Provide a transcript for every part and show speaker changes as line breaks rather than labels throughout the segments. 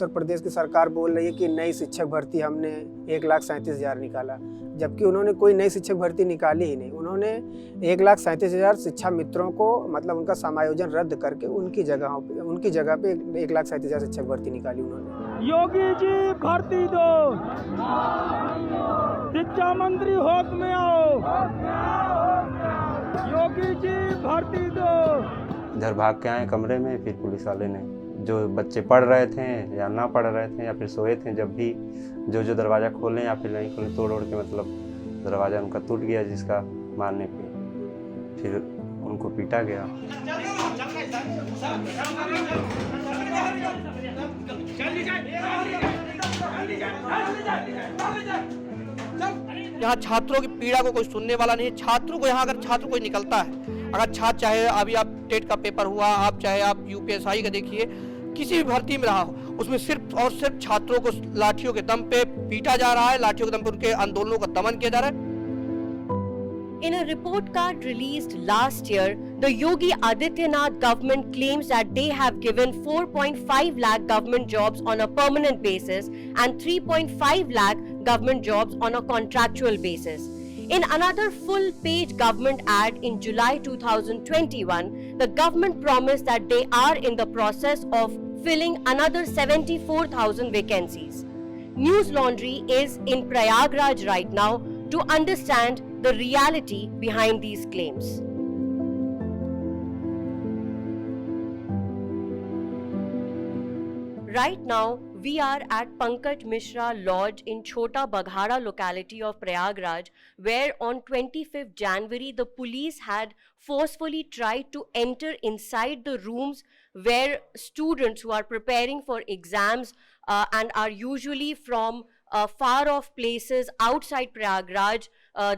उत्तर प्रदेश की सरकार बोल रही है कि नई शिक्षक भर्ती हमने 1,37,000 निकाला, जबकि उन्होंने कोई नई शिक्षक भर्ती निकाली ही नहीं। उन्होंने 1,37,000 शिक्षा मित्रों को मतलब उनका समायोजन रद्द करके उनकी जगह पे 1,37,000 शिक्षक भर्ती निकाली उन्होंने।
योगी जी भर्ती दो, शिक्षा मंत्री होश में आओ, योगी जी भर्ती दो।
इधर भाग के आए कमरे में, फिर पुलिस वाले ने जो बच्चे पढ़ रहे थे या ना पढ़ रहे थे या फिर सोए थे, जब भी जो दरवाज़ा खोलें या फिर नहीं खोलें, तोड़ के मतलब दरवाज़ा उनका टूट गया, जिसका मारने पे फिर उनको पीटा गया।
यहाँ छात्रों की पीड़ा को कोई सुनने वाला नहीं है। छात्रों को यहाँ अगर छात्र कोई निकलता है, अगर छात्र चाहे अभी आप टेट का पेपर हुआ, आप चाहे आप यूपीएसआई का देखिए, किसी भी भर्ती में रहा हो, उसमें सिर्फ और सिर्फ छात्रों को लाठियों के दम पे पीटा जा रहा है, लाठियों के दम पे उनके आंदोलनों का दमन किया जा रहा है।
In a report card released last year, the Yogi Adityanath government claims that they have given 4.5 lakh government jobs on a permanent basis and 3.5 lakh government jobs on a contractual basis. In another full-page government ad in July 2021, the government promised that they are in the process of filling another 74,000 vacancies. News Laundry is in Prayagraj right now to understand the reality behind these claims. Right now, we are at Pankaj Mishra Lodge in Chota Baghara locality of Prayagraj, where on 25th January the police had forcefully tried to enter inside the rooms where students who are preparing for exams and are usually from far off places outside Prayagraj,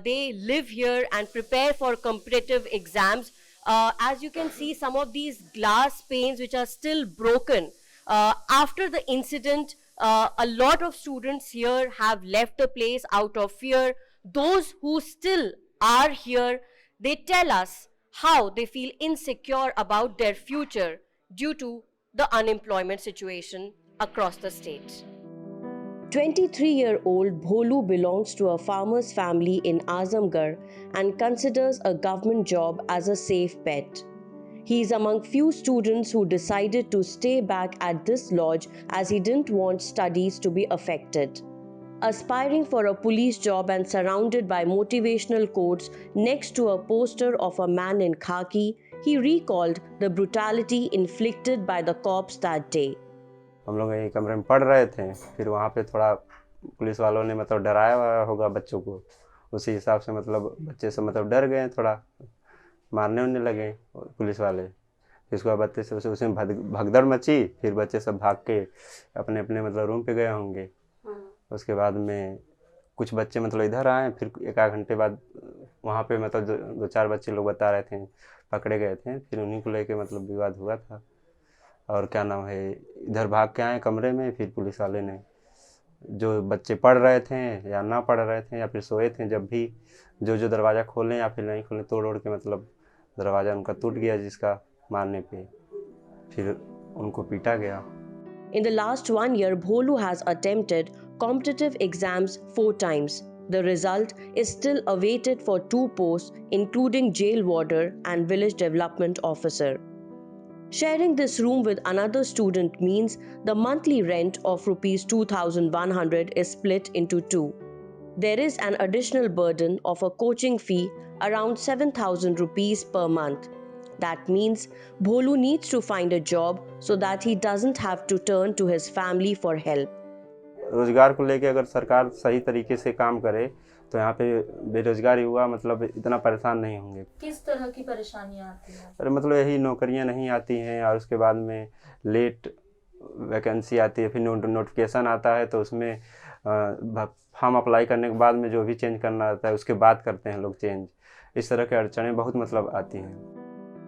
they live here and prepare for competitive exams. As you can see, some of these glass panes which are still broken. After the incident, a lot of students here have left the place out of fear. Those who still are here, they tell us how they feel insecure about their future due to the unemployment situation across the state. 23-year-old Bholu belongs to a farmer's family in Azamgarh and considers a government job as a safe bet. He is among few students who decided to stay back at this lodge as he didn't want studies to be affected. Aspiring for a police job and surrounded by motivational quotes next to a poster of a man in khaki, he recalled the brutality inflicted by the cops that day.
हम लोग यही कमरे में पढ़ रहे थे, फिर वहाँ पे थोड़ा पुलिस वालों ने मतलब डराया होगा बच्चों को, उसी हिसाब से मतलब बच्चे सब मतलब डर गए, थोड़ा मारने उड़ने लगे पुलिस वाले। फिर उसके बाद बच्चे सब उसमें भगदड़ मची, फिर बच्चे सब भाग के अपने अपने मतलब रूम पे गए होंगे। उसके बाद में कुछ बच्चे मतलब इधर आए, फिर एक आध घंटे बाद वहाँ पे मतलब दो चार बच्चे लोग बता रहे थे पकड़े गए थे, फिर उन्हीं को लेके मतलब विवाद हुआ था। और क्या नाम है, इधर भाग के आए कमरे में, फिर पुलिस वाले ने जो बच्चे पढ़ रहे थे या ना पढ़ रहे थे या फिर सोए थे, जब भी जो दरवाज़ा खोलें या फिर नहीं खोलें, तोड़ के मतलब दरवाज़ा उनका टूट गया, जिसका मारने पे फिर उनको पीटा गया।
In the last 1 year, Bholu has attempted competitive exams 4 times. The result is still awaited for 2 posts, including jail warder and village development officer. Sharing this room with another student means the monthly rent of Rs 2,100 is split into 2. There is an additional burden of a coaching fee around 7,000 rupees per month. That means Bholu needs to find a job so that he doesn't have to turn to his family for help.
रोजगार को लेके अगर सरकार सही तरीके से काम करे तो यहाँ पे बेरोजगार युवा मतलब इतना परेशान नहीं होंगे।
किस तरह की परेशानियाँ आती हैं?
अरे मतलब यही नौकरियाँ नहीं आती हैं, और उसके बाद में लेट वैकेंसी आती है, फिर नोटिफिकेशन आता है तो उसमें फॉर्म अप्लाई करने के बाद में जो भी चेंज करना रहता है उसके बाद करते हैं लोग चेंज। इस तरह की अड़चनें बहुत मतलब आती हैं।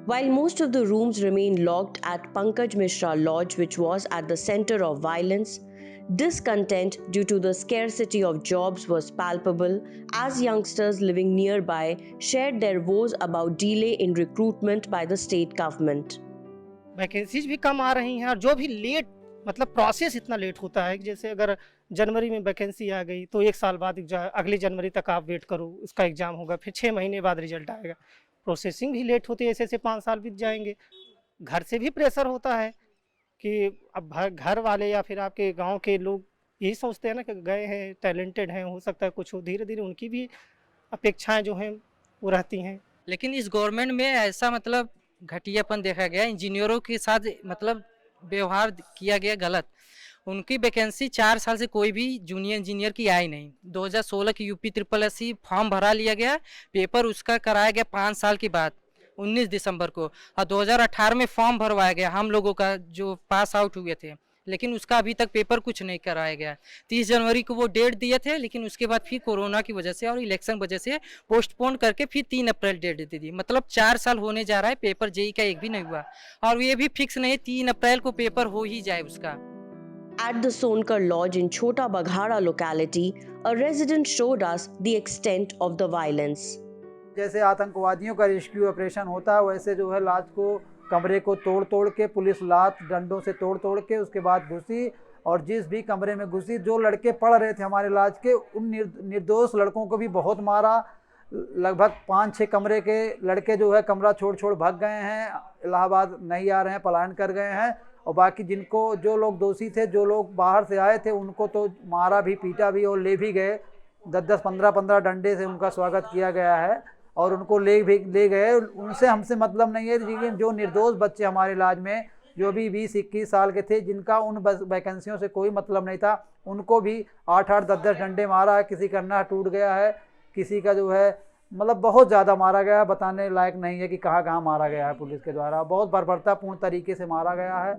While most of the rooms remain locked at Pankaj Mishra Lodge, which was at the center of violence, discontent due to the scarcity of jobs was palpable as youngsters living nearby shared their woes about delay in recruitment by the state government.
Vacancies भी कम आ रही हैं, और जो भी late
मतलब process इतना late होता है कि जैसे अगर जनवरी में वैकेंसी आ गई तो 1 साल बाद अगली जनवरी तक आप वेट करो, उसका एग्ज़ाम होगा, फिर 6 महीने बाद रिजल्ट आएगा। प्रोसेसिंग भी लेट होती है, ऐसे ऐसे 5 साल बीत जाएंगे। घर से भी प्रेशर होता है कि अब घर वाले या फिर आपके गांव के लोग यही सोचते हैं ना कि गए हैं, टैलेंटेड हैं, हो सकता है कुछ हो, धीरे धीरे उनकी भी अपेक्षाएं जो हैं वो रहती हैं।
लेकिन इस गवर्नमेंट में ऐसा मतलब घटियापन देखा गया, इंजीनियरों के साथ मतलब व्यवहार किया गया गलत। उनकी वैकेंसी 4 साल से कोई भी जूनियर इंजीनियर की आई नहीं। 2016 की यूपी SSSC फॉर्म भरा लिया गया, पेपर उसका कराया गया 5 साल के बाद 19 दिसंबर को, और 2018 में फॉर्म भरवाया गया हम लोगों का जो पास आउट हुए थे, लेकिन उसका अभी तक पेपर कुछ नहीं कराया गया। 30 जनवरी को वो डेट दिए थे, लेकिन उसके बाद फिर कोरोना की वजह से और इलेक्शन वजह से पोस्टपोन करके फिर 3 अप्रैल डेट दे दी। मतलब 4 साल होने जा रहा है, पेपर जेई का एक भी नहीं हुआ, और ये भी फिक्स नहीं 3 अप्रैल को पेपर हो ही जाए उसका।
At the Sonkar Lodge in Chota Baghara locality, a resident showed us the extent of the violence.
जैसे आतंकवादियों का रेस्क्यू ऑपरेशन होता है, वैसे जो है लॉज को कमरे को तोड़ के पुलिस लात डंडों से तोड़ के उसके बाद घुसी, और जिस भी कमरे में घुसी, जो लड़के पढ़ रहे थे हमारे लॉज के, उन निर्दोष लड़कों को भी बहुत मारा। लगभग 5-6 कमरे के लड़के जो है कमरा छोड़ भाग गए हैं, इलाहाबाद नहीं आ रहे हैं, पलायन कर गए हैं। और बाकी जिनको जो लोग दोषी थे, जो लोग बाहर से आए थे, उनको तो मारा भी, पीटा भी और ले भी गए। 10-10, 15-15 डंडे से उनका स्वागत किया गया है और उनको ले गए। उनसे हमसे मतलब नहीं है, लेकिन जो निर्दोष बच्चे हमारे इलाज में जो भी 20-21 साल के थे, जिनका उन वैकेंसियों से कोई मतलब नहीं था, उनको भी 8-8, 10-10 डंडे मारा है। किसी का नह टूट गया है, किसी का जो है मतलब बहुत ज़्यादा मारा गया है, बताने लायक नहीं है कि कहाँ मारा गया है। पुलिस के द्वारा बहुत बर्बरतापूर्ण तरीके से मारा गया है।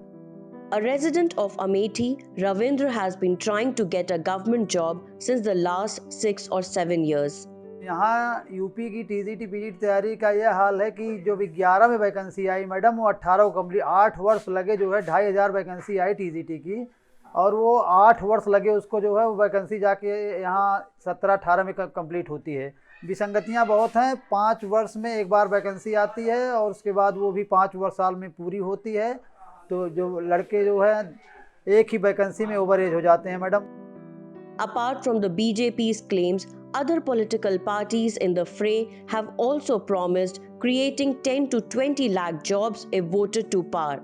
A resident of Amethi, Ravindra has been trying to get a government job since the last 6 or 7 years.
यहाँ यूपी की TGT PGT तैयारी का यह हाल है कि जो भी 11 में वैकेंसी आई मैडम, वो 18 को कम्प्लीट, 8 वर्ष लगे जो है 2500 वैकेंसी आई TGT की, और वो 8 वर्ष लगे उसको जो है वो वैकेंसी जाके यहाँ 17-18 में कंप्लीट होती है। विसंगतियाँ बहुत हैं, 5 वर्ष में एक बार वैकेंसी आती है और उसके बाद वो भी 5 वर्ष साल में पूरी होती है। तो जो लड़के जो है एक ही वैकेंसी में ओवर एज हो जाते हैं madam.
Apart from the BJP's claims, other political parties in the fray have also promised creating 10 to 20 lakh jobs if voted to power.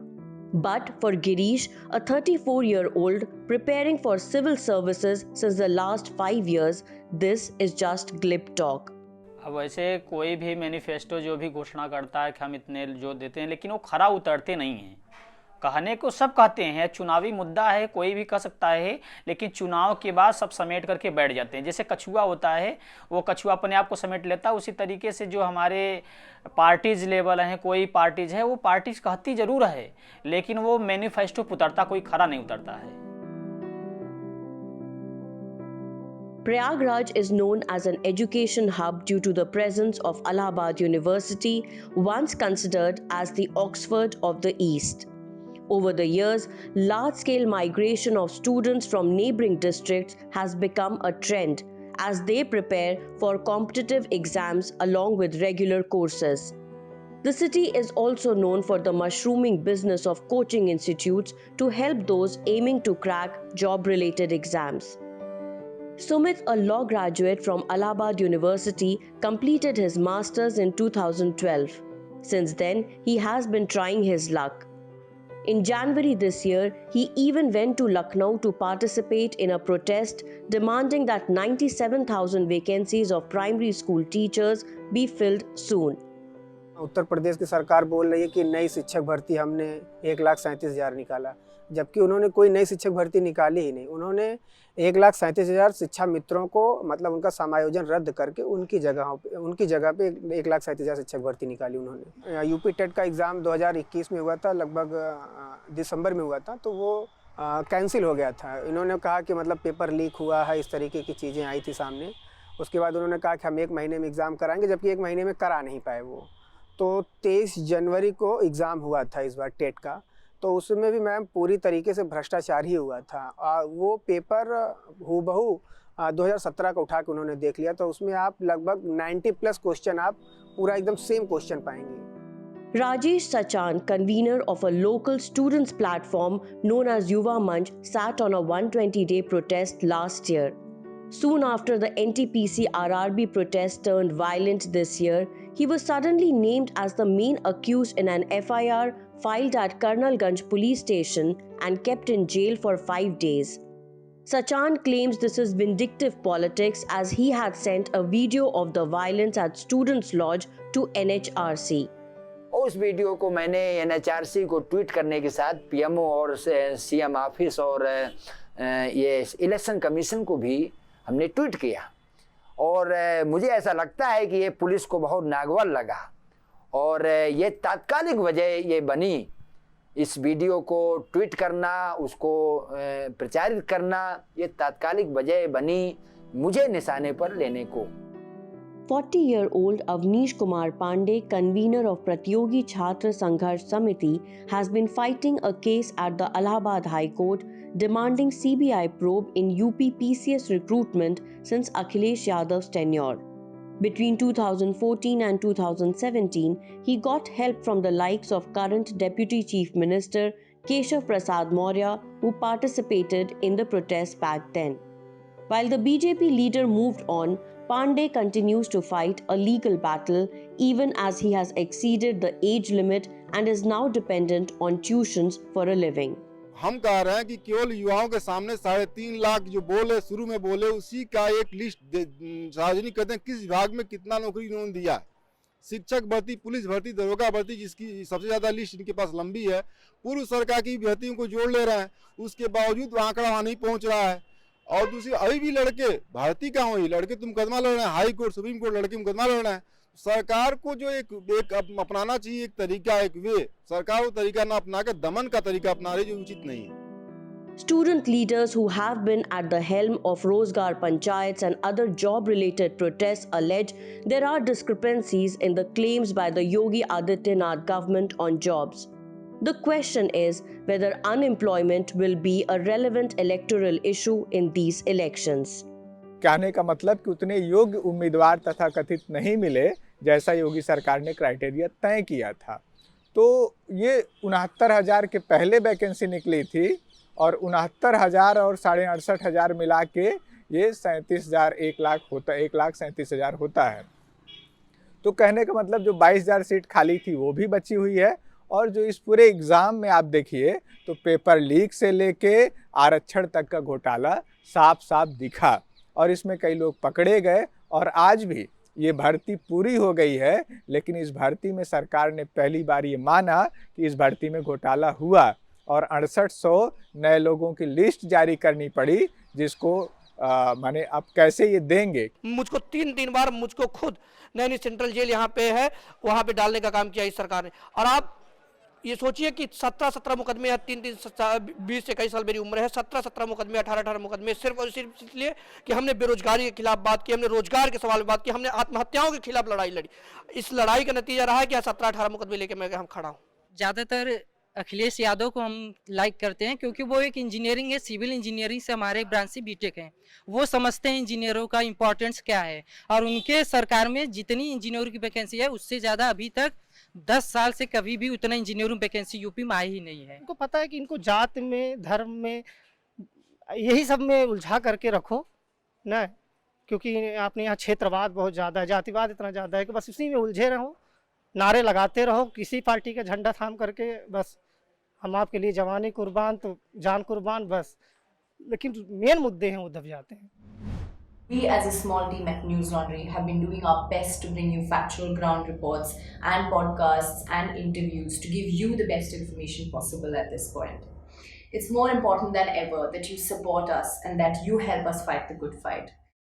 But for Girish, a 34-year-old preparing for civil services since the last 5 years, this is just glib talk.
अब वैसे कोई भी manifesto जो भी घोषणा करता है कि हम इतने जो देते हैं, लेकिन वो खरा उतरते नहीं हैं। कहने को सब कहते हैं, चुनावी मुद्दा है, कोई भी कह सकता है, लेकिन चुनाव के बाद सब समेट करके बैठ जाते हैं। जैसे कछुआ होता है, वो कछुआ अपने आप को समेट लेता है, उसी तरीके से जो हमारे पार्टीज लेवल हैं, कोई पार्टीज है, वो पार्टीज कहती ज़रूर है, लेकिन वो मैनिफेस्टो उतरता कोई खरा नहीं उतरता है।
Prayagraj is known as an education hub due to the presence of Allahabad University, once considered as the Oxford of the East. Over the years, large-scale migration of students from neighboring districts has become a trend as they prepare for competitive exams along with regular courses. The city is also known for the mushrooming business of coaching institutes to help those aiming to crack job-related exams. Sumit, a law graduate from Allahabad University, completed his masters in 2012. Since then, he has been trying his luck. In January this year, he even went to Lucknow to participate in a protest demanding that 97,000 vacancies of primary school teachers be filled soon.
Uttar Pradesh की सरकार बोल रही है कि नई शिक्षक भर्ती हमने 1,37,000 निकाला, जबकि उन्होंने कोई नई शिक्षक भर्ती निकाली ही नहीं। उन्होंने 1,37,000 शिक्षा मित्रों को मतलब उनका समायोजन रद्द करके उनकी जगह पे 1,37,000 शिक्षक भर्ती निकाली उन्होंने। यूपी टेट का एग्ज़ाम 2021 में हुआ था, लगभग दिसंबर में हुआ था, तो वो कैंसिल हो गया था। इन्होंने कहा कि मतलब पेपर लीक हुआ है, इस तरीके की चीज़ें आई थी सामने। उसके बाद उन्होंने कहा कि हम 1 महीने में एग्ज़ाम कराएंगे, जबकि 1 महीने में करा नहीं पाए वो। तो 23 जनवरी को एग्ज़ाम हुआ था इस बार टेट का, तो उसमें भी मैम पूरी तरीके से भ्रष्टाचार ही हुआ था। वो पेपर हूबहू 2017 का उठा के उन्होंने देख लिया, तो उसमें आप लगभग 90+ क्वेश्चन आप पूरा एकदम सेम क्वेश्चन पाएंगे।
Rajesh Sachan, convener of a local students' platform known as Yuva Manch, sat on a 120-day protest last year. Soon after the NTPC RRB protest turned violent this year, he was suddenly named as the main accused in an FIR filed at Karnalganj police station and kept in jail for 5 days. Sachan claims this is vindictive politics as he had sent a video of the violence at Students' Lodge to NHRC.
उस video को मैंने NHRC को tweet करने के साथ PMO और CM office और ये इलेक्शन कमीशन को भी हमने ट्वीट किया और मुझे ऐसा लगता है कि ये पुलिस को बहुत नागवार लगा और ये तात्कालिक वजह ये बनी इस वीडियो को ट्वीट करना, उसको प्रचारित करना, ये तात्कालिक वजह बनी मुझे निशाने पर लेने को।
40-year-old Avnish Kumar Pandey, convener of Pratyogi Chhatra Sangharsh Samiti, has been fighting a case at the Allahabad High Court demanding CBI probe in UP PCS recruitment since Akhilesh Yadav's tenure. Between 2014 and 2017, he got help from the likes of current Deputy Chief Minister Keshav Prasad Maurya, who participated in the protests back then. While the BJP leader moved on, Pandey continues to fight a legal battle even as he has exceeded the age limit and is now dependent on tuitions for a living.
हम कह रहे हैं कि केवल युवाओं के सामने 3.5 लाख जो बोले शुरू में बोले उसी का एक लिस्ट सार्वजनिक करते हैं किस विभाग में कितना नौकरी इन्होंने दिया है। शिक्षक भर्ती, पुलिस भर्ती, दरोगा भर्ती जिसकी सबसे ज़्यादा लिस्ट इनके पास लंबी है, पूर्व सरकार की भर्तियों को जोड़ ले रहे हैं, उसके बावजूद आंकड़ा वहाँ नहीं पहुँच रहा है। और दूसरी अभी भी लड़के भर्ती कहाँ हुई, लड़के तुम मुकदमा लड़ रहे हैं, हाई कोर्ट सुप्रीम कोर्ट लड़के मुकदमा लड़ रहे हैं। सरकार को जो एक अपनाना चाहिए एक तरीका, एक वे, सरकार वो तरीका ना अपना के दमन का तरीका अपना रही जो उचित नहीं है।
Student leaders who have been at the helm of Rozgar Panchayats and other job-related protests allege there are discrepancies in the claims by the Yogi Adityanath government on jobs. The question is whether unemployment will be a relevant electoral issue in these elections.
कहने का मतलब कि उतने योग्य उम्मीदवार तथा कथित नहीं मिले जैसा योगी सरकार ने क्राइटेरिया तय किया था। तो ये 69,000 के पहले वैकेंसी निकली थी और 69,000 और 68,500 मिला के ये 37,000 1,37,000 होता है। तो कहने का मतलब जो 22,000 सीट खाली थी वो भी बची हुई है और जो इस पूरे एग्ज़ाम में आप देखिए तो पेपर लीक से लेके आरक्षण तक का घोटाला साफ साफ दिखा और इसमें कई लोग पकड़े गए और आज भी ये भर्ती पूरी हो गई है, लेकिन इस भर्ती में सरकार ने पहली बार ये माना कि इस भर्ती में घोटाला हुआ और 6800 नए लोगों की लिस्ट जारी करनी पड़ी, जिसको माने अब कैसे ये देंगे।
मुझको 3 बार मुझको खुद नैनी सेंट्रल जेल यहाँ पे है वहाँ पे डालने का काम किया इस सरकार ने। और आप ये सोचिए कि 17 मुकदमे या 20 से कई साल मेरी उम्र है, 17 मुकदमे, 18 मुकदमे, सिर्फ और सिर्फ इसलिए कि हमने बेरोजगारी के खिलाफ बात की, हमने रोजगार के सवाल में बात की, हमने आत्महत्याओं के खिलाफ लड़ाई लड़ी। इस लड़ाई का नतीजा रहा है कि 17-18 मुकदमे लेके मैं हम खड़ा हूँ।
ज़्यादातर अखिलेश यादव को हम लाइक करते हैं क्योंकि वो एक इंजीनियरिंग है, सिविल इंजीनियरिंग से हमारे ब्रांच से बीटेक हैं। वो समझते हैं इंजीनियरों का इम्पोर्टेंस क्या है और उनके सरकार में जितनी इंजीनियरों की वैकेंसी है उससे ज़्यादा अभी तक 10 साल से कभी भी उतना इंजीनियरिंग वैकेंसी यूपी में आई ही नहीं है।
इनको पता है कि इनको जात में, धर्म में, यही सब में उलझा करके रखो ना, क्योंकि आपने यहाँ क्षेत्रवाद बहुत ज़्यादा है, जातिवाद इतना ज़्यादा है कि बस उसी में उलझे रहो, नारे लगाते रहो, किसी पार्टी का झंडा थाम करके बस हम आपके लिए जवानी कुर्बान तो जान कुर्बान बस, लेकिन मेन मुद्दे हैं वो दब जाते हैं।
We as a small team at News Laundry have been doing our best to bring you factual ground reports and podcasts and interviews to give you the best information possible at this point. It's more important than ever that you support us and that you help us fight the good fight.